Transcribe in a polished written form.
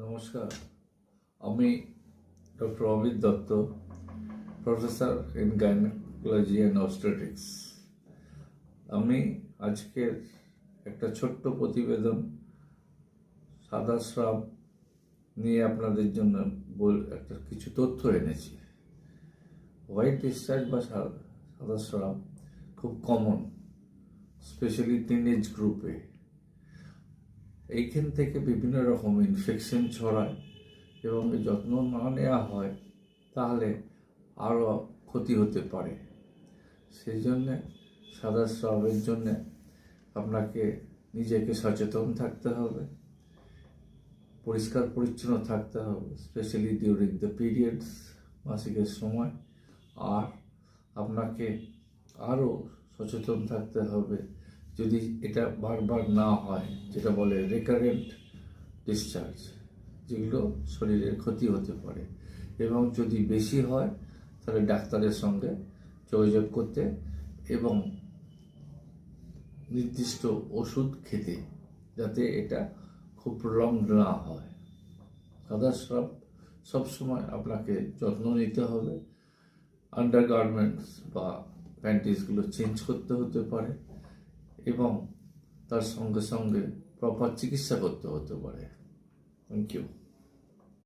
নমস্কার, আমি doctor Amit Dutta, professor in gynaecology and obstetrics. আমি আজকের একটা ছোট্ট প্রতিবেদন সাদা স্রাব নিয়ে আপনাদের জন্য একটা কিছু তথ্য এনেছি। হোয়াইট ডিসচার্জ বা সাদা স্রাব খুব কমন, স্পেশালি টিনেজ গ্রুপে। এইখান থেকে বিভিন্ন রকম ইনফেকশন ছড়ায় এবং যত্ন না নেওয়া হয় তাহলে আরও ক্ষতি হতে পারে। সেই জন্যে সাদা স্রাবের জন্যে আপনাকে নিজেকে সচেতন থাকতে হবে, পরিষ্কার পরিচ্ছন্ন থাকতে হবে, স্পেশালি ডিউরিং দ্য পিরিয়ডস, মাসিকের সময়। আর আপনাকে আরও সচেতন থাকতে হবে যদি এটা বারবার না হয়, যেটা বলে রেকারেন্ট ডিসচার্জ, যেগুলো শরীরের ক্ষতি হতে পারে। এবং যদি বেশি হয় তাহলে ডাক্তারের সঙ্গে যোগাযোগ করতে এবং নির্দিষ্ট ওষুধ খেতে, যাতে এটা খুব প্রলং না হয়। সাদা স্রাব সবসময় আপনাকে যত্ন নিতে হবে। আন্ডারগার্মেন্টস বা প্যান্টিসগুলো চেঞ্জ করতে হতে পারে এবং তার সঙ্গে সঙ্গে প্রপার চিকিৎসা করতে হতে পারে। Thank you.